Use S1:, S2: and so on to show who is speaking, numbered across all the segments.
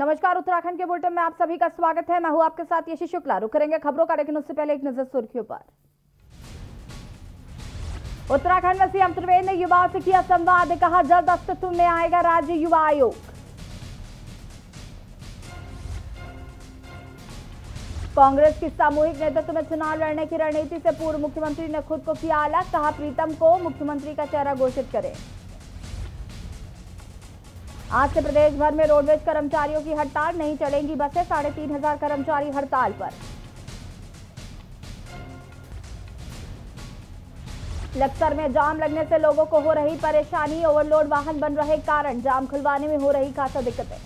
S1: नमस्कार, उत्तराखंड के बुलेटिन में आप सभी का स्वागत है। मैं हूं आपके साथ यशी शुक्ला। रुक करेंगे खबरों का, लेकिन उससे पहले एक नजर सुर्खियों पर। उत्तराखंड में सीएम त्रिवेंद्र ने युवाओं से किया संवाद, कहा जल्द अस्तित्व में आएगा राज्य युवा आयोग। कांग्रेस की सामूहिक नेतृत्व में चुनाव लड़ने की रणनीति से पूर्व मुख्यमंत्री ने खुद को किया अलग, कहा प्रीतम को मुख्यमंत्री का चेहरा घोषित करें। आज से प्रदेश भर में रोडवेज कर्मचारियों की हड़ताल, नहीं चलेंगी बसें, 3500 कर्मचारी हड़ताल पर। लक्सर में जाम लगने से लोगों को हो रही परेशानी, ओवरलोड वाहन बन रहे कारण, जाम खुलवाने में हो रही खासा दिक्कतें।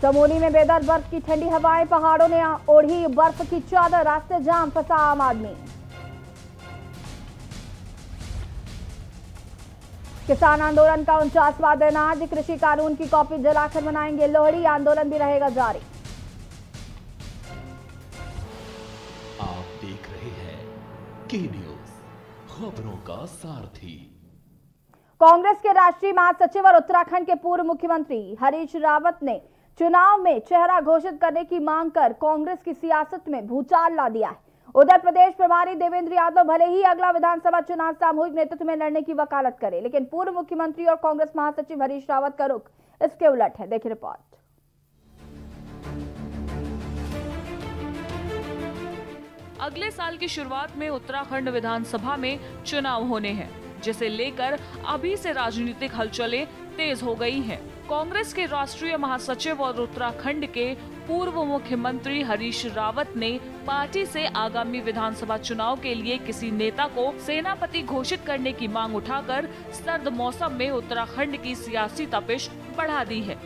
S1: चमोली में बेदर्द बर्फ की ठंडी हवाएं, पहाड़ों ने ओढ़ी बर्फ की चादर, रास्ते जाम, फंसा आम आदमी। किसान आंदोलन का 49वां दिन आज, कृषि कानून की कॉपी जलाकर मनाएंगे लोहड़ी, आंदोलन भी रहेगा जारी।
S2: आप देख रहे हैं के न्यूज, खबरों का सारथी।
S1: कांग्रेस के राष्ट्रीय महासचिव और उत्तराखंड के पूर्व मुख्यमंत्री हरीश रावत ने चुनाव में चेहरा घोषित करने की मांग कर कांग्रेस की सियासत में भूचाल ला दिया है। उधर प्रदेश प्रभारी देवेंद्र यादव भले ही अगला विधानसभा चुनाव सामूहिक नेतृत्व में लड़ने की वकालत करे, लेकिन पूर्व मुख्यमंत्री और कांग्रेस महासचिव हरीश रावत का रुख इसके उलट है। देखिए रिपोर्ट।
S3: अगले साल की शुरुआत में उत्तराखंड विधानसभा में चुनाव होने हैं, जिसे लेकर अभी से राजनीतिक हलचलें तेज हो गई हैं। कांग्रेस के राष्ट्रीय महासचिव और उत्तराखंड के पूर्व मुख्यमंत्री हरीश रावत ने पार्टी से आगामी विधानसभा चुनाव के लिए किसी नेता को सेनापति घोषित करने की मांग उठाकर सर्द मौसम में उत्तराखंड की सियासी तपिश बढ़ा दी है।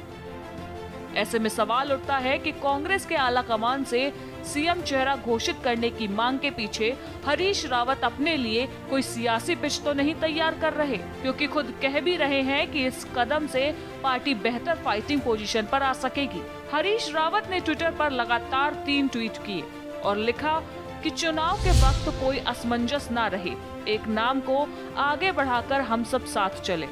S3: ऐसे में सवाल उठता है कि कांग्रेस के आला कमान से सीएम चेहरा घोषित करने की मांग के पीछे हरीश रावत अपने लिए कोई सियासी पिच तो नहीं तैयार कर रहे, क्योंकि खुद कह भी रहे हैं कि इस कदम से पार्टी बेहतर फाइटिंग पोजीशन पर आ सकेगी। हरीश रावत ने ट्विटर पर लगातार 3 ट्वीट किए और लिखा कि चुनाव के वक्त कोई असमंजस ना रहे, एक नाम को आगे बढ़ाकर हम सब साथ चले।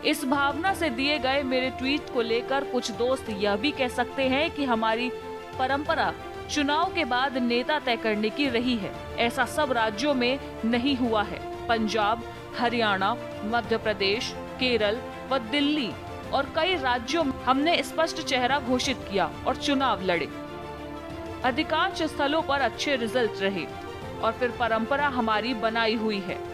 S3: इस भावना से दिए गए मेरे ट्वीट को लेकर कुछ दोस्त यह भी कह सकते हैं कि हमारी परंपरा चुनाव के बाद नेता तय करने की रही है। ऐसा सब राज्यों में नहीं हुआ है। पंजाब, हरियाणा, मध्य प्रदेश, केरल व दिल्ली और कई राज्यों में हमने स्पष्ट चेहरा घोषित किया और चुनाव लड़े। अधिकांश स्थलों पर अच्छे रिजल्ट रहे और फिर परंपरा हमारी बनाई हुई है।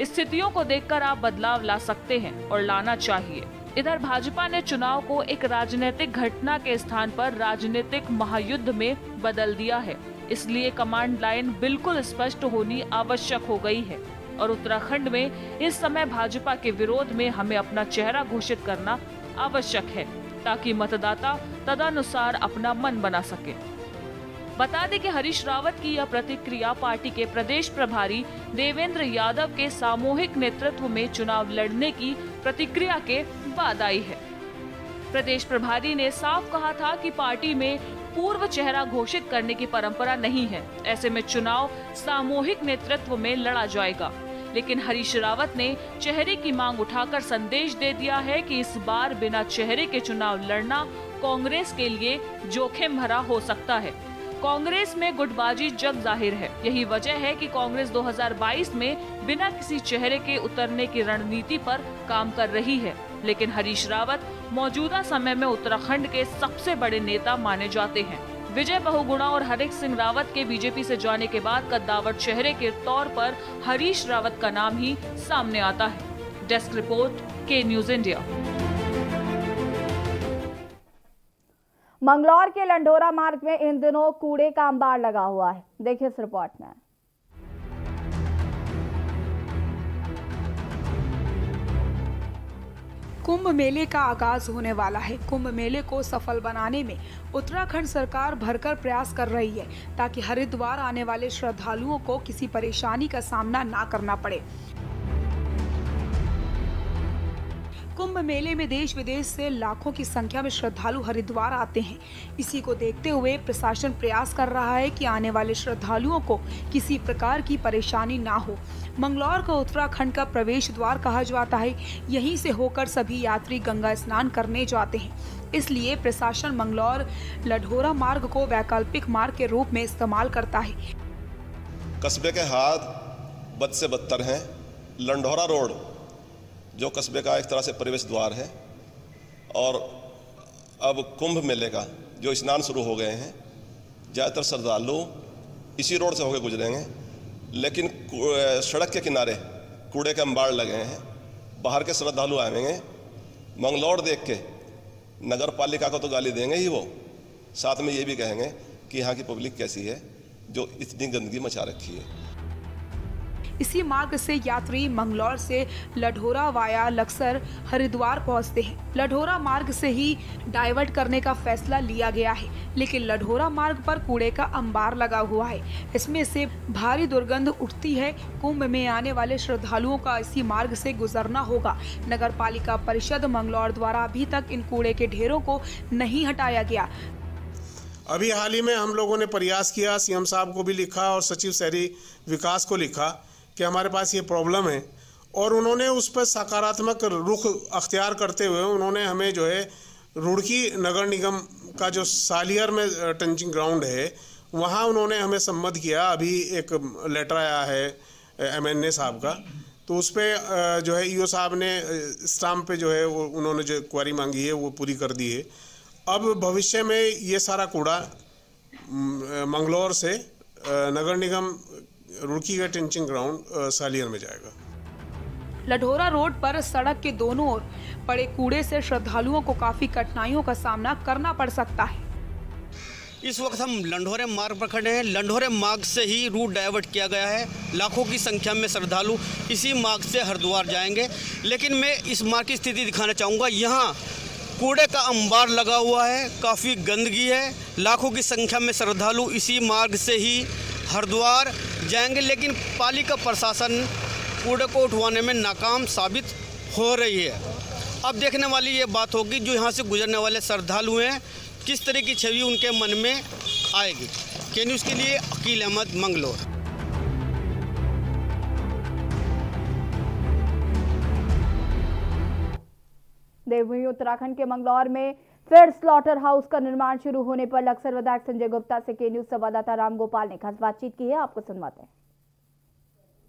S3: स्थितियों को देखकर आप बदलाव ला सकते हैं और लाना चाहिए। इधर भाजपा ने चुनाव को एक राजनीतिक घटना के स्थान पर राजनीतिक महायुद्ध में बदल दिया है, इसलिए कमांड लाइन बिल्कुल स्पष्ट होनी आवश्यक हो गई है और उत्तराखंड में इस समय भाजपा के विरोध में हमें अपना चेहरा घोषित करना आवश्यक है, ताकि मतदाता तदनुसार अपना मन बना सके। बता दें कि हरीश रावत की यह प्रतिक्रिया पार्टी के प्रदेश प्रभारी देवेंद्र यादव के सामूहिक नेतृत्व में चुनाव लड़ने की प्रतिक्रिया के बाद आई है। प्रदेश प्रभारी ने साफ कहा था कि पार्टी में पूर्व चेहरा घोषित करने की परंपरा नहीं है, ऐसे में चुनाव सामूहिक नेतृत्व में लड़ा जाएगा। लेकिन हरीश रावत ने चेहरे की मांग उठाकर संदेश दे दिया है कि इस बार बिना चेहरे के चुनाव लड़ना कांग्रेस के लिए जोखिम भरा हो सकता है। कांग्रेस में गुटबाजी जग जाहिर है। यही वजह है कि कांग्रेस 2022 में बिना किसी चेहरे के उतरने की रणनीति पर काम कर रही है, लेकिन हरीश रावत मौजूदा समय में उत्तराखंड के सबसे बड़े नेता माने जाते हैं। विजय बहुगुणा और हरीश सिंह रावत के बीजेपी से जाने के बाद कद्दावर चेहरे के तौर पर हरीश रावत का नाम ही सामने आता है। डेस्क रिपोर्ट, के न्यूज इंडिया।
S1: मंगलौर के लंडोरा मार्ग में इन दिनों कूड़े का अंबार लगा हुआ है। देखिए इस रिपोर्ट में।
S4: कुंभ मेले का आगाज होने वाला है। कुंभ मेले को सफल बनाने में उत्तराखंड सरकार भरकर प्रयास कर रही है, ताकि हरिद्वार आने वाले श्रद्धालुओं को किसी परेशानी का सामना ना करना पड़े। कुंभ मेले में देश विदेश से लाखों की संख्या में श्रद्धालु हरिद्वार आते हैं। इसी को देखते हुए प्रशासन प्रयास कर रहा है कि आने वाले श्रद्धालुओं को किसी प्रकार की परेशानी ना हो। मंगलौर को उत्तराखंड का प्रवेश द्वार कहा जाता है। यहीं से होकर सभी यात्री गंगा स्नान करने जाते हैं। इसलिए प्रशासन मंगलौर लढौरा मार्ग को वैकल्पिक मार्ग के रूप में इस्तेमाल करता है।
S5: कस्बे के हाथ बद से बदतर हैं। लढौरा रोड जो कस्बे का एक तरह से प्रवेश द्वार है, और अब कुंभ मेले का जो स्नान शुरू हो गए हैं, ज़्यादातर श्रद्धालु इसी रोड से होकर गुजरेंगे। लेकिन सड़क के किनारे कूड़े के अंबार लगे हैं, बाहर के श्रद्धालु आएंगे, मंगलौर देख के नगर पालिका को तो गाली देंगे ही, वो साथ में ये भी कहेंगे कि यहाँ की पब्लिक कैसी है जो इतनी गंदगी मचा रखी है।
S4: इसी मार्ग से यात्री मंगलौर से लढौरा वाया लक्सर हरिद्वार पहुंचते हैं। लढौरा मार्ग से ही डाइवर्ट करने का फैसला लिया गया है, लेकिन लढौरा मार्ग पर कूड़े का अंबार लगा हुआ है। इसमें से भारी दुर्गंध उठती है। कुंभ में आने वाले श्रद्धालुओं का इसी मार्ग से गुजरना होगा। नगर पालिका परिषद मंगलौर द्वारा अभी तक इन कूड़े के ढेरों को नहीं हटाया गया।
S6: अभी हाल ही में हम लोगों ने प्रयास किया, सीएम साहब को भी लिखा और सचिव शहरी विकास को लिखा कि हमारे पास ये प्रॉब्लम है, और उन्होंने उस पर सकारात्मक रुख अख्तियार करते हुए उन्होंने हमें जो है रुड़की नगर निगम का जो सालियर में टंचिंग ग्राउंड है वहाँ उन्होंने हमें सम्मत किया। अभी एक लेटर आया है MNA साहब का, तो उस पर जो है EO साहब ने स्टाम्प पे जो है वो उन्होंने जो क्वेरी मांगी है वो पूरी कर दी है। अब भविष्य में ये सारा कूड़ा मंगलौर से नगर निगम रुड़की का टेंचिंग ग्राउंड सालियर में जाएगा।
S4: लढौरा रोड पर सड़क के दोनों ओर पड़े कूड़े से श्रद्धालुओं को काफी कठिनाइयों का सामना करना पड़ सकता है।
S7: इस वक्त हम लढौरे मार्ग पर खड़े हैं। लढौरे मार्ग से ही रूट डाइवर्ट किया गया है। लाखों की संख्या में श्रद्धालु इसी मार्ग से हरिद्वार जाएंगे, लेकिन मैं इस मार्ग की स्थिति दिखाना चाहूँगा। यहाँ कूड़े का अंबार लगा हुआ है, काफ़ी गंदगी है। लाखों की संख्या में श्रद्धालु इसी मार्ग से ही हरिद्वार जाएंगे, लेकिन पालिका प्रशासन कूड़े को उठवाने में नाकाम साबित हो रही है। अब देखने वाली ये बात होगी जो यहाँ से गुजरने वाले श्रद्धालु हैं, किस तरह की छवि उनके मन में आएगी। के न्यूज़ के लिए अकील अहमद, मंगलौर।
S1: देवभूमि उत्तराखंड के मंगलौर में फिर स्लॉटर हाउस का निर्माण शुरू होने पर लक्सर विधायक संजय गुप्ता से के न्यूज़ संवाददाता राम गोपाल ने खास बातचीत की है। आपको सुनवाते हैं।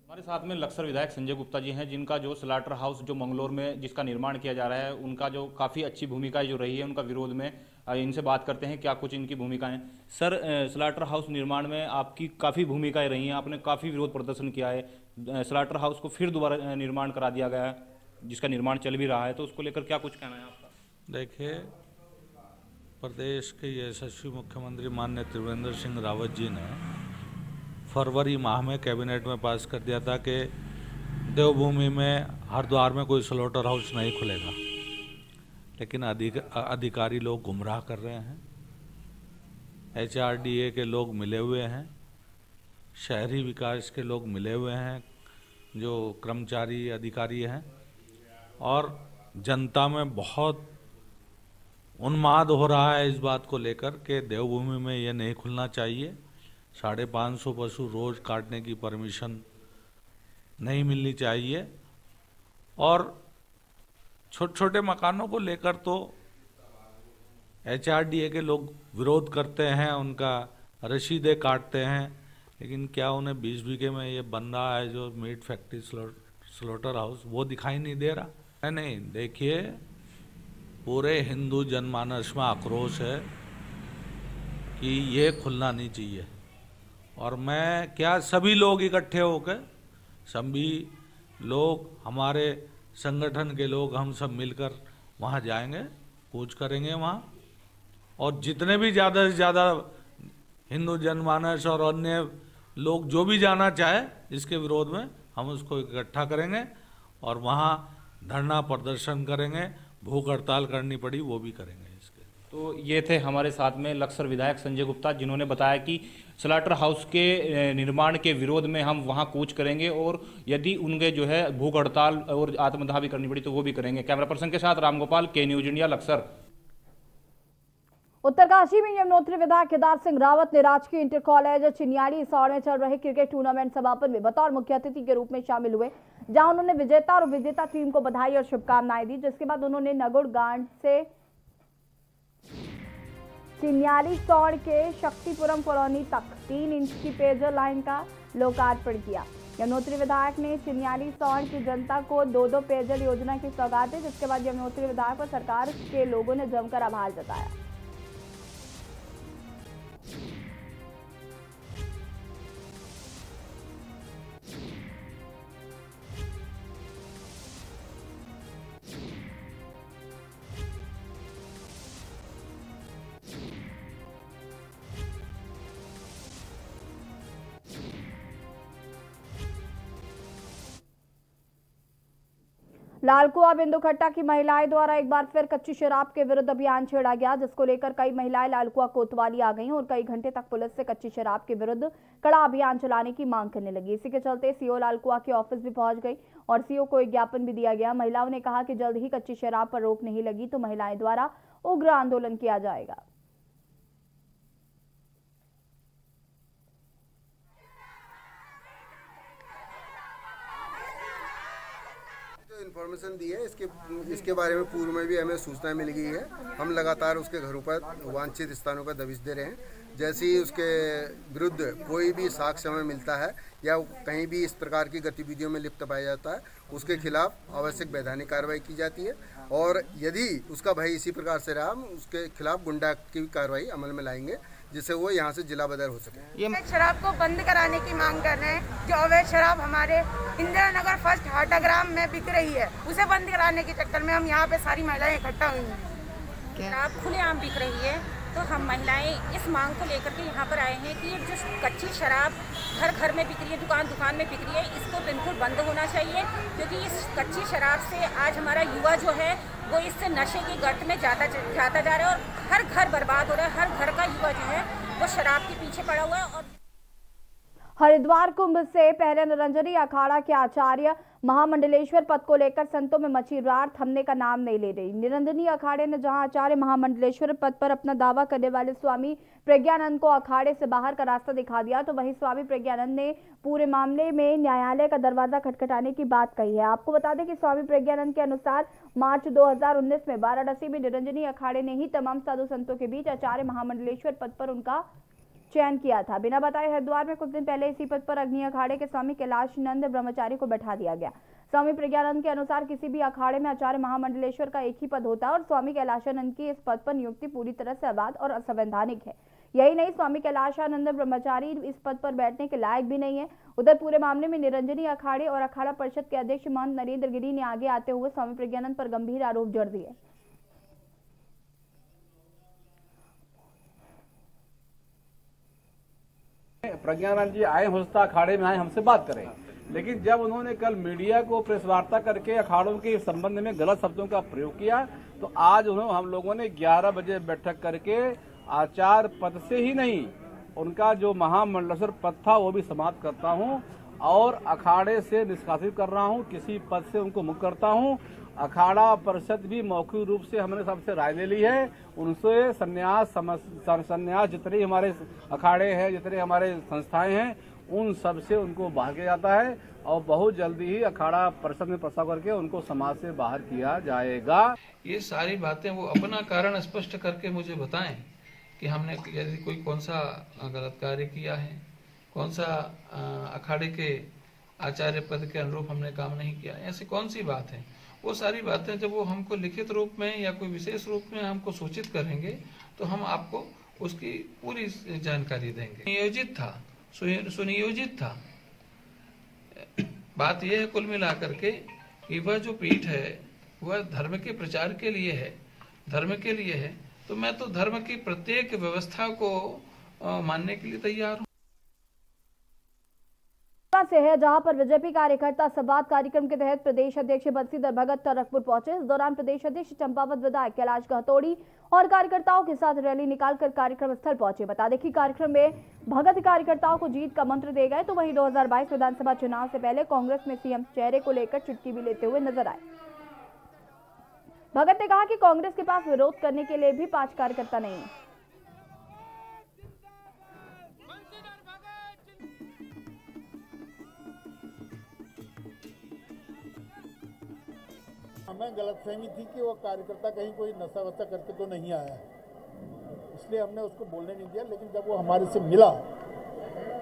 S8: हमारे साथ में लक्सर विधायक संजय गुप्ता जी हैं, जिनका जो स्लॉटर हाउस जो मंगलौर में जिसका निर्माण किया जा रहा है, उनका जो काफ़ी अच्छी भूमिका जो रही है उनका विरोध में, इनसे बात करते हैं क्या कुछ इनकी भूमिकाएं। सर, स्लॉटर हाउस निर्माण में आपकी काफ़ी भूमिकाएं रही हैं, आपने काफ़ी विरोध प्रदर्शन किया है। स्लॉटर हाउस को फिर दोबारा निर्माण करा दिया गया है, जिसका निर्माण चल भी रहा है, तो उसको लेकर क्या कुछ कहना है आपका?
S9: देखिए, प्रदेश के यशस्वी मुख्यमंत्री माननीय त्रिवेंद्र सिंह रावत जी ने फरवरी माह में कैबिनेट में पास कर दिया था कि देवभूमि में हरिद्वार में कोई स्लॉटर हाउस नहीं खुलेगा, लेकिन अधिकारी लोग गुमराह कर रहे हैं। HRDA के लोग मिले हुए हैं, शहरी विकास के लोग मिले हुए हैं, जो कर्मचारी अधिकारी हैं, और जनता में बहुत उन्माद हो रहा है इस बात को लेकर कि देवभूमि में ये नहीं खुलना चाहिए। 550 पशु रोज काटने की परमिशन नहीं मिलनी चाहिए, और छोटे छोटे मकानों को लेकर तो HRDA के लोग विरोध करते हैं, उनका रसीदें काटते हैं, लेकिन क्या उन्हें 20 बीघे में ये बन रहा है जो मीट फैक्ट्री स्लॉटर हाउस, वो दिखाई नहीं दे रहा? नहीं, देखिए, पूरे हिंदू जनमानस में आक्रोश है कि ये खुलना नहीं चाहिए, और मैं क्या सभी लोग इकट्ठे होकर, सभी लोग, हमारे संगठन के लोग, हम सब मिलकर वहाँ जाएंगे, कूच करेंगे वहाँ, और जितने भी ज़्यादा से ज़्यादा हिंदू जनमानस और अन्य लोग जो भी जाना चाहे इसके विरोध में, हम उसको इकट्ठा करेंगे और वहाँ धरना प्रदर्शन करेंगे, भूख हड़ताल करनी पड़ी वो भी करेंगे। इसके
S8: तो ये थे हमारे साथ में लक्सर विधायक संजय गुप्ता, जिन्होंने बताया कि स्लाटर हाउस के निर्माण के विरोध में हम वहां कूच करेंगे और यदि उनके जो है भूख हड़ताल और आत्मदाह भी करनी पड़ी तो वो भी करेंगे। कैमरा पर्सन के साथ रामगोपाल, के न्यूज इंडिया, लक्सर।
S1: उत्तरकाशी में यमुनोत्री विधायक केदार सिंह रावत ने राजकीय इंटर कॉलेज चिन्याली सौड़ में चल रहे क्रिकेट टूर्नामेंट समापन में बतौर मुख्य अतिथि के रूप में शामिल हुए, जहां उन्होंने विजेता और विजेता टीम को बधाई और शुभकामनाएं दी। जिसके बाद उन्होंने नगुड़ गांड से चिन्याली सौड़ के शक्तिपुरम कॉलोनी तक 3 इंच की पेयजल लाइन का लोकार्पण किया। यमुनोत्री विधायक ने चिन्याली सौड़ की जनता को 2-2 पेयजल योजना की सौगात दी। जिसके बाद यमुनोत्री विधायक और सरकार के लोगों ने जमकर आभार जताया। लालकुआ बिंदुखट्टा की महिलाएं द्वारा एक बार फिर कच्ची शराब के विरुद्ध अभियान छेड़ा गया, जिसको लेकर कई महिलाएं लालकुआ कोतवाली आ गईं और कई घंटे तक पुलिस से कच्ची शराब के विरुद्ध कड़ा अभियान चलाने की मांग करने लगी। इसी के चलते सीओ लालकुआ के ऑफिस भी पहुंच गई और सीओ को एक ज्ञापन भी दिया गया। महिलाओं ने कहा कि जल्द ही कच्ची शराब पर रोक नहीं लगी तो महिलाएं द्वारा उग्र आंदोलन किया जाएगा।
S10: इन्फॉर्मेशन दी है, इसके बारे में पूर्व में भी हमें सूचना मिल गई है। हम लगातार उसके घरों पर वांछित स्थानों पर दबिश दे रहे हैं। जैसे ही उसके विरुद्ध कोई भी साक्ष्य हमें मिलता है या कहीं भी इस प्रकार की गतिविधियों में लिप्त पाया जाता है, उसके खिलाफ आवश्यक वैधानिक कार्रवाई की जाती है और यदि उसका भय इसी प्रकार से रहा, उसके खिलाफ गुंडा की कार्रवाई अमल में लाएंगे जिससे वो यहाँ से जिला बदर हो सके।
S11: ये शराब को बंद कराने की मांग कर रहे हैं। जो अवैध शराब हमारे इंदिरा नगर फर्स्ट हाटाग्राम में बिक रही है, उसे बंद कराने के चक्कर में हम यहाँ पे सारी महिलाएं इकट्ठा हुई हैं।
S12: शराब खुलेआम बिक रही है तो हम महिलाएं इस मांग को लेकर के यहाँ पर आए हैं कि जो कच्ची शराब घर घर में बिक रही है, दुकान दुकान में बिक रही है, इसको बिल्कुल बंद होना चाहिए। क्योंकि इस कच्ची शराब से आज हमारा युवा जो है वो इससे नशे की गर्त में जाता जा रहा है और हर घर बर्बाद हो रहा है। हर घर का युवा जो है वो शराब के पीछे पड़ा हुआ है। और
S1: हरिद्वार कुंभ से पहले निरंजनी अखाड़ा के आचार्य महामंडलेश्वर पद को लेकर संतों में मची रार थमने का नाम नहीं ले रही। निरंजनी अखाड़े ने जहां आचार्य महामंडलेश्वर पद पर अपना दावा करने वाले स्वामी प्रज्ञानंद को अखाड़े से बाहर का रास्ता दिखा दिया, तो वहीं स्वामी प्रज्ञानंद ने पूरे मामले में न्यायालय का दरवाजा खटखटाने की बात कही है। आपको बता दें कि स्वामी प्रज्ञानंद के अनुसार मार्च 2019 में वाराणसी में निरंजनी अखाड़े ने ही तमाम साधु संतों के बीच आचार्य महामंडलेश्वर पद पर उनका चयन किया था। बिना बताए हरिद्वार में कुछ दिन पहले इसी पद पर अग्नि अखाड़े के स्वामी कैलाशानंद ब्रह्मचारी को बैठा दिया गया। स्वामी प्रज्ञानंद के अनुसार किसी भी अखाड़े में आचार्य महामंडलेश्वर का एक ही पद होता है और स्वामी कैलाशानंद की इस पद पर नियुक्ति पूरी तरह से अवैध और असंवैधानिक है। यही नहीं, स्वामी कैलाशानंद ब्रह्मचारी इस पद पर बैठने के लायक भी नहीं है। उधर पूरे मामले में निरंजनी अखाड़े और अखाड़ा परिषद के अध्यक्ष महंत नरेंद्र गिरी ने आगे आते हुए स्वामी प्रज्ञानंद पर गंभीर आरोप जड़ दिए।
S13: प्रज्ञानंद जी आए, हो सकता अखाड़े में आए, हमसे बात करें, लेकिन जब उन्होंने कल मीडिया को प्रेस वार्ता करके अखाड़ों के संबंध में गलत शब्दों का प्रयोग किया, तो आज उन्होंने हम लोगों ने 11 बजे बैठक करके आचार्य पद से ही नहीं, उनका जो महामंडलेश्वर पद था वो भी समाप्त करता हूं और अखाड़े से निष्कासित कर रहा हूं, किसी पद से उनको मुक्त करता हूं। अखाड़ा परिषद भी मौखिक रूप से हमने सबसे राय ले ली है, उनसे संन्यास जितने हमारे अखाड़े हैं, जितने हमारे संस्थाएं हैं, उन सब से उनको बाहर किया जाता है और बहुत जल्दी ही अखाड़ा परिषद में प्रस्ताव करके उनको समाज से बाहर किया जाएगा।
S14: ये सारी बातें वो अपना कारण स्पष्ट करके मुझे बताएं कि हमने यदि कोई कौन सा गलत कार्य किया है, कौन सा अखाड़े के आचार्य पद के अनुरूप हमने काम नहीं किया, ऐसी कौन सी बात है। वो सारी बातें जब वो हमको लिखित रूप में या कोई विशेष रूप में हमको सूचित करेंगे तो हम आपको उसकी पूरी जानकारी देंगे। नियोजित था, सुनियोजित था। बात यह है कुल मिलाकर के कि वह जो पीठ है वह धर्म के प्रचार के लिए है, धर्म के लिए है, तो मैं तो धर्म की प्रत्येक व्यवस्था को मानने के लिए तैयार हूँ।
S1: चकिया से है, जहां पर बीजेपी कार्यकर्ता संवाद कार्यक्रम के तहत प्रदेश अध्यक्ष बंसीधर भगत टनकपुर पहुंचे। इस दौरान प्रदेश अध्यक्ष चंपावत विधायक कैलाश गहतोड़ी और कार्यकर्ताओं के साथ रैली निकालकर कार्यक्रम स्थल पहुंचे। बता दें कि कार्यक्रम में भगत कार्यकर्ताओं को जीत का मंत्र दे गए। तो वहीं 2022 विधानसभा चुनाव से पहले कांग्रेस में सीएम चेहरे को लेकर चुटकी भी लेते हुए नजर आए। भगत ने कहा कि कांग्रेस के पास विरोध करने के लिए भी 5 कार्यकर्ता नहीं है।
S15: हमें गलतफहमी थी कि वो कार्यकर्ता कहीं कोई नशा वशा करके तो नहीं आया है, इसलिए हमने उसको बोलने नहीं दिया। लेकिन जब वो हमारे से मिला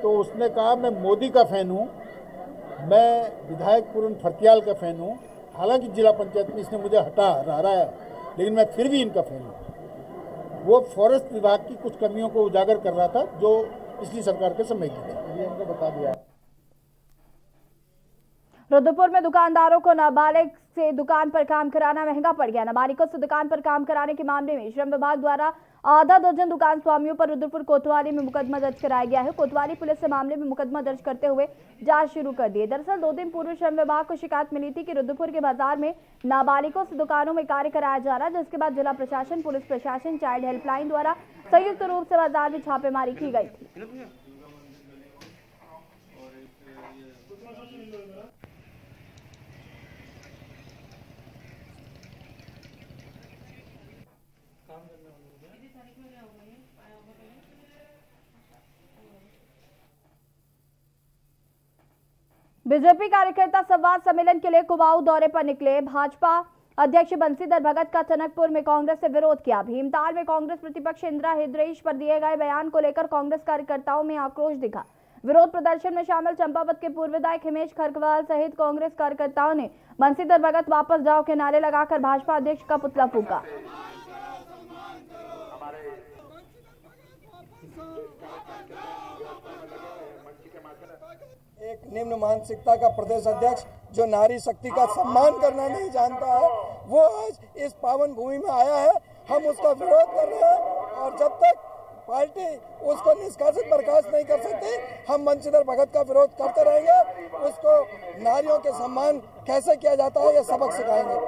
S15: तो उसने कहा मैं मोदी का फैन हूँ, मैं विधायक पूरन फर्तियाल का फैन हूँ। हालांकि जिला पंचायत में इसने मुझे हराया, लेकिन मैं फिर भी इनका फैन हूँ। वो फॉरेस्ट विभाग की कुछ कमियों को उजागर कर रहा था जो पिछली सरकार के समय की थी, ये हमको बता दिया।
S1: रुद्रपुर में दुकानदारों को नाबालिग से दुकान पर काम कराना महंगा पड़ गया। नाबालिगों से दुकान पर काम कराने के मामले में श्रम विभाग द्वारा आधा दर्जन दुकान स्वामियों पर रुद्रपुर कोतवाली में मुकदमा दर्ज कराया गया है। कोतवाली पुलिस ने मामले में मुकदमा दर्ज करते हुए जांच शुरू कर दी है। दरअसल 2 दिन पूर्व श्रम विभाग को शिकायत मिली थी कि रुद्रपुर के बाजार में नाबालिगों से दुकानों में कार्य कराया जा रहा है, जिसके बाद जिला प्रशासन, पुलिस प्रशासन, चाइल्ड हेल्पलाइन द्वारा संयुक्त रूप से बाजार में छापेमारी की गई थी। बीजेपी कार्यकर्ता संवाद सम्मेलन के लिए कुमाऊं दौरे पर निकले। भाजपा अध्यक्ष बंसीधर भगत का टनकपुर में कांग्रेस से विरोध किया। भीमताल में कांग्रेस प्रतिपक्ष इंदिरा हृदयेश पर दिए गए बयान को लेकर कांग्रेस कार्यकर्ताओं में आक्रोश दिखा। विरोध प्रदर्शन में शामिल चंपावत के पूर्व विधायक हिमेश खरकवाल सहित कांग्रेस कार्यकर्ताओं ने बंसीधर भगत वापस जाओ के नारे लगाकर भाजपा अध्यक्ष का पुतला फूंका।
S16: एक निम्न मानसिकता का प्रदेश अध्यक्ष जो नारी शक्ति का सम्मान करना नहीं जानता है, वो आज इस पावन भूमि में आया है। हम उसका विरोध कर रहे हैं और जब तक पार्टी उसको निष्कासित बर्खास्त नहीं कर सकती, हम बंसीधर भगत का विरोध करते रहेंगे। उसको नारियों के सम्मान कैसे किया जाता है ये सबक सिखाएंगे।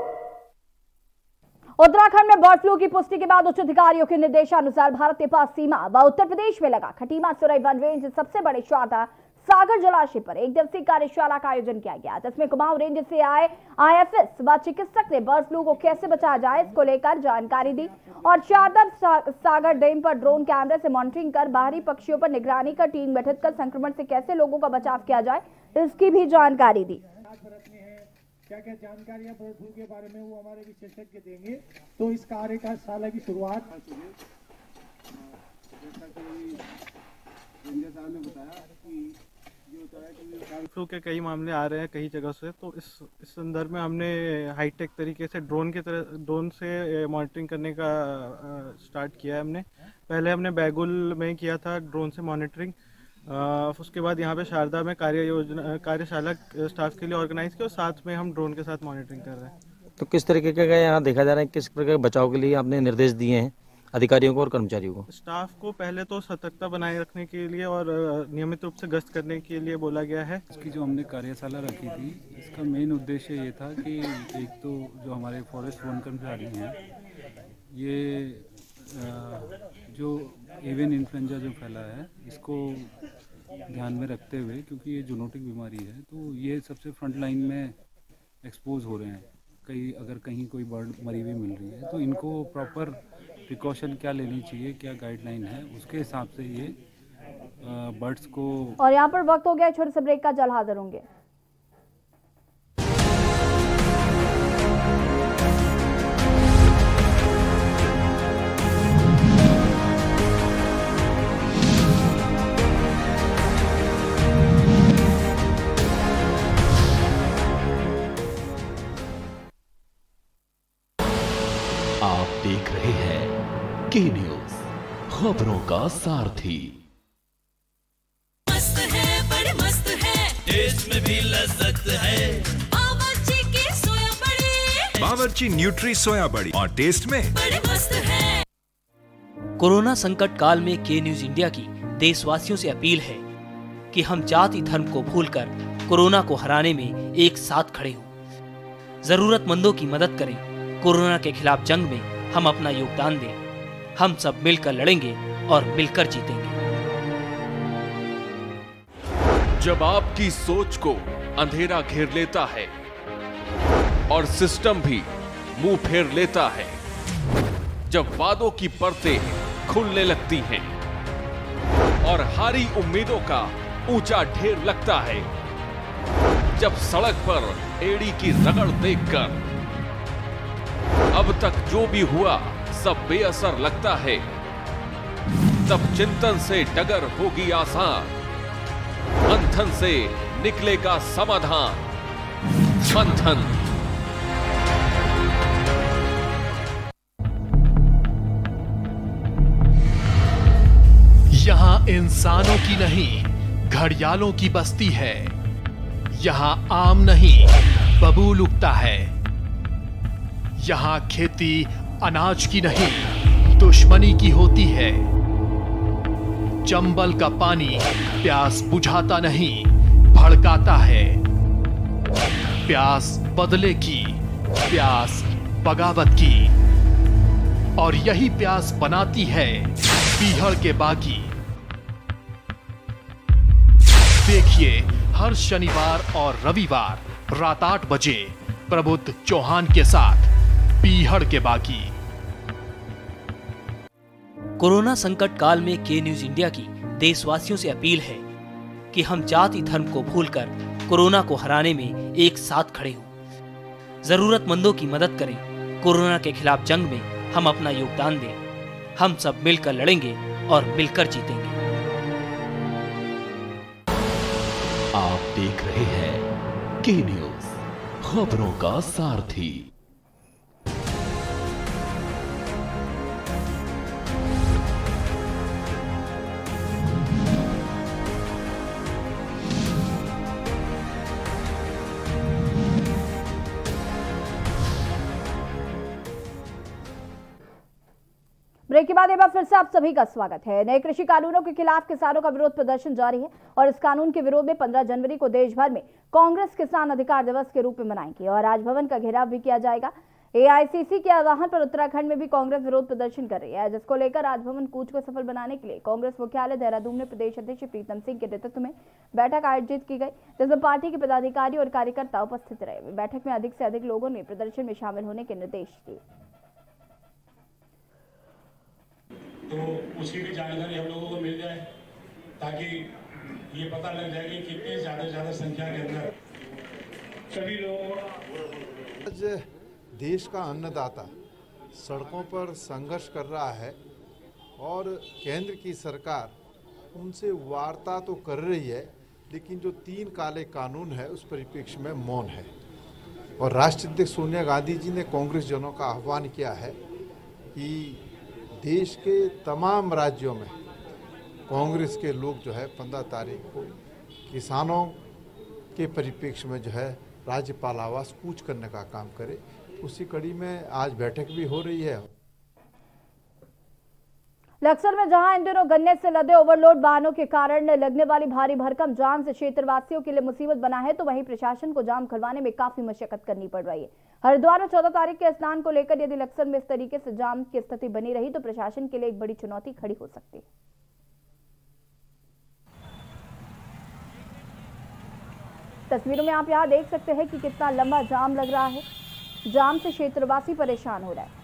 S1: उत्तराखंड में बर्ड फ्लू की पुष्टि के बाद उच्च अधिकारियों के निर्देशानुसार भारत नेपाल सीमा व उत्तर प्रदेश में लगा खटीमा सुरई वन रेंज सबसे बड़े शारदा सागर जलाशय पर एक दिवसीय कार्यशाला का आयोजन किया गया, जिसमें कुमाऊं रेंज से आए IFS व चिकित्सक ने बर्ड फ्लू को कैसे बचाया जाए इसको लेकर जानकारी दी और शारदा सागर डैम पर ड्रोन कैमरे से मॉनिटरिंग कर बाहरी पक्षियों पर निगरानी कर टीम गठित कर संक्रमण से कैसे लोगों का बचाव किया जाए इसकी भी जानकारी दी।
S17: क्या क्या जानकारियां बर्ड फ्लू के बारे में वो हमारे विशेषज्ञ देंगे। तो इस कार्यशाला की शुरुआत ने बताया कि
S18: फ्लू के कई मामले आ रहे हैं कई जगह से, तो इस संदर्भ में हमने हाईटेक तरीके से ड्रोन से मॉनिटरिंग करने का स्टार्ट किया है। पहले हमने बैगुल में किया था ड्रोन से मॉनिटरिंग, उसके बाद यहाँ पे शारदा में कार्यशाला स्टाफ के लिए ऑर्गेनाइज किया और साथ में हम ड्रोन के साथ मॉनिटरिंग कर रहे हैं।
S19: तो किस तरीके का यहाँ देखा जा रहा है, किस प्रकार के बचाव के लिए आपने निर्देश दिए हैं अधिकारियों को और कर्मचारियों को?
S18: स्टाफ को पहले तो सतर्कता बनाए रखने के लिए और नियमित रूप से गश्त करने के लिए बोला गया है।
S20: इसकी जो हमने कार्यशाला रखी थी, इसका मेन उद्देश्य ये था कि एक तो जो हमारे फॉरेस्ट वन कर्मचारी हैं, ये जो एवियन इन्फ्लुएंजा जो फैला है इसको ध्यान में रखते हुए, क्योंकि ये जूनोटिक बीमारी है तो ये सबसे फ्रंट लाइन में एक्सपोज हो रहे हैं। अगर कहीं कोई बर्ड मरी हुई मिल रही है तो इनको प्रॉपर प्रिकॉशन क्या लेनी चाहिए, क्या गाइडलाइन है, उसके हिसाब से ये बर्ड्स को।
S1: और यहाँ पर वक्त हो गया छोटे से ब्रेक का, जल्द हाजिर होंगे।
S2: आप देख रहे हैं के न्यूज, खबरों का सारथी।
S21: मस्त है, बड़े मस्त है, टेस्ट में भी लज्जत है। बावर्ची की सोया बड़ी,
S22: बावर्ची न्यूट्री सोया बड़ी और टेस्ट में
S21: बड़े मस्त है।
S23: कोरोना संकट काल में के न्यूज इंडिया की देशवासियों से अपील है
S3: कि हम जाति धर्म को भूलकर कोरोना को हराने में एक साथ खड़े हों, जरूरतमंदों की मदद करें, कोरोना के खिलाफ जंग में हम अपना योगदान दें। हम सब मिलकर लड़ेंगे और मिलकर जीतेंगे।
S2: जब आपकी सोच को अंधेरा घेर लेता है और सिस्टम भी मुंह फेर लेता है, जब वादों की परतें खुलने लगती हैं और हारी उम्मीदों का ऊंचा ढेर लगता है, जब सड़क पर एड़ी की रगड़ देखकर अब तक जो भी हुआ सब बेअसर लगता है, तब चिंतन से डगर होगी आसान, मंथन से निकलेगा समाधान। मंथन।
S5: यहाँ इंसानों की नहीं घड़ियालों की बस्ती है। यहाँ आम नहीं बबूल उगता है। यहाँ खेती अनाज की नहीं दुश्मनी की होती है। चंबल का पानी प्यास बुझाता नहीं भड़काता है। प्यास बदले की, प्यास बगावत की, और यही प्यास बनाती है पीहड़ के बागी। देखिए हर शनिवार और रविवार रात 8 बजे प्रबुद्ध चौहान के साथ पीहड़ के बागी।
S3: कोरोना संकट काल में के न्यूज इंडिया की देशवासियों से अपील है कि हम जाति धर्म को भूलकर कोरोना को हराने में एक साथ खड़े हों, जरूरतमंदों की मदद करें, कोरोना के खिलाफ जंग में हम अपना योगदान दें। हम सब मिलकर लड़ेंगे और मिलकर जीतेंगे।
S2: आप देख रहे हैं के न्यूज, खबरों का सारथी।
S1: ब्रेक के बाद एक बार फिर से आप सभी का स्वागत है। नए कृषि कानूनों के खिलाफ किसानों का विरोध प्रदर्शन जारी है और इस कानून के विरोध में 15 जनवरी को देश भर में कांग्रेस किसान अधिकार दिवस के रूप में मनाएंगे और राजभवन का घेराव भी किया जाएगा। एआईसीसी के आह्वान पर उत्तराखंड में भी कांग्रेस विरोध प्रदर्शन कर रही है, जिसको लेकर राजभवन कूच को सफल बनाने के लिए कांग्रेस मुख्यालय देहरादून में प्रदेश अध्यक्ष प्रीतम सिंह के नेतृत्व में बैठक आयोजित की गई, जिसमें पार्टी के पदाधिकारी और कार्यकर्ता उपस्थित रहे। बैठक में अधिक से अधिक लोगों ने प्रदर्शन में शामिल होने के निर्देश दिए।
S23: तो उसकी भी जानकारी हम लोगों को मिल जाए ताकि ये पता लग जाए कि कितने ज़्यादा संख्या के अंदर सभी लोग।
S24: आज देश का अन्नदाता सड़कों पर संघर्ष कर रहा है और केंद्र की सरकार उनसे वार्ता तो कर रही है, लेकिन जो 3 काले कानून है उस परिप्रेक्ष्य में मौन है। और राष्ट्रीय अध्यक्ष सोनिया गांधी जी ने कांग्रेस जनों का आह्वान किया है कि देश के तमाम राज्यों में कांग्रेस के लोग जो है 15 तारीख को किसानों के परिप्रेक्ष्य में जो है राज्यपाल आवास कूच करने का काम करे। उसी कड़ी में आज बैठक भी हो रही है।
S1: लक्सर में जहां इन दिनों गन्ने से लदे ओवरलोड वाहनों के कारण लगने वाली भारी भरकम जाम से क्षेत्रवासियों के लिए मुसीबत बना है, तो वहीं प्रशासन को जाम खुलवाने में काफी मशक्कत करनी पड़ रही है। हरिद्वार में 14 तारीख के स्नान को लेकर यदि लक्सर में इस तरीके से जाम की स्थिति बनी रही तो प्रशासन के लिए एक बड़ी चुनौती खड़ी हो सकती है। तस्वीरों में आप यहां देख सकते हैं कि कितना लंबा जाम लग रहा है। जाम से क्षेत्रवासी परेशान हो रहा है।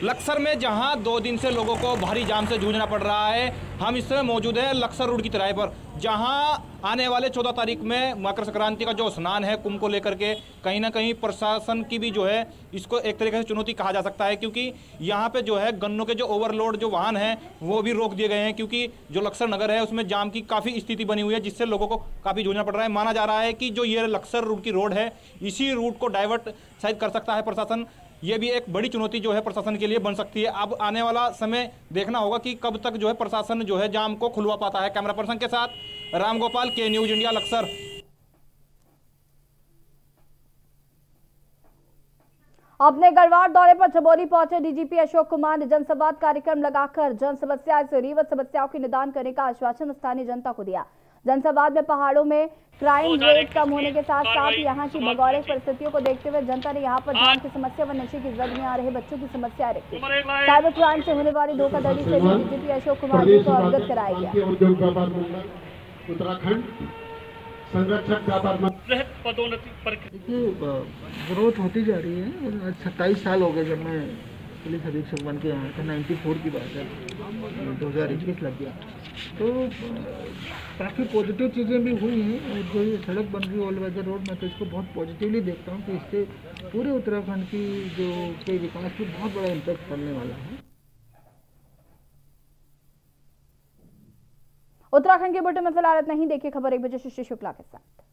S25: लक्सर में जहां 2 दिन से लोगों को भारी जाम से जूझना पड़ रहा है, हम इस समय मौजूद है लक्सर रोड की तिराहे पर, जहां आने वाले 14 तारीख में मकर संक्रांति का जो स्नान है कुंभ को लेकर के कहीं ना कहीं प्रशासन की भी जो है इसको एक तरीके से चुनौती कहा जा सकता है, क्योंकि यहाँ पे जो है गन्नों के जो ओवरलोड जो वाहन हैं वो भी रोक दिए गए हैं, क्योंकि जो लक्सर नगर है उसमें जाम की काफ़ी स्थिति बनी हुई है, जिससे लोगों को काफ़ी जूझना पड़ रहा है। माना जा रहा है कि जो ये लक्सर रूट की रोड है इसी रूट को डाइवर्ट शायद कर सकता है प्रशासन। ये भी एक बड़ी चुनौती जो है प्रशासन के लिए बन सकती है। अब आने वाला समय देखना होगा कि कब तक जो है प्रशासन जो है जाम को खुलवा पाता है। कैमरा पर्सन के साथ राम गोपाल, के न्यूज इंडिया, लक्सर।
S1: अपने गढ़वाल दौरे पर चमोली पहुंचे डीजीपी अशोक कुमार ने जनसंवाद कार्यक्रम लगाकर जन समस्याएं से रीवत समस्याओं के निदान करने का आश्वासन स्थानीय जनता को दिया। जनसंवाद में पहाड़ों में क्राइम रेट कम होने के साथ साथ यहाँ की भौगोलिक परिस्थितियों को देखते हुए जनता ने यहाँ पर ड्रग्स की समस्या व नशे की जद में आ रहे बच्चों की समस्या रखी। साइबर क्राइम से होने वाली धोखाधड़ी से भी डीजीपी अशोक कुमार जी को अवगत कराया गया।
S4: उत्तराखंड संरक्षक व्यापार
S6: ग्रोथ होती जा रही है। आज 27 साल हो गए जब मैं पुलिस अधीक्षक बन के आया था। 94 की बात है, 2021 लग गया। तो काफ़ी पॉजिटिव चीज़ें भी हुई हैं। और जो ये सड़क बन रही है ऑल वेदर रोड, मैं तो इसको बहुत पॉजिटिवली देखता हूँ कि इससे पूरे उत्तराखंड की जो के विकास पर बहुत बड़ा इम्पैक्ट पड़ने वाला है।
S1: उत्तराखंड के बुलेटिन में फिलहाल इतना ही। देखिए खबर 1 बजे से शुक्ला के साथ।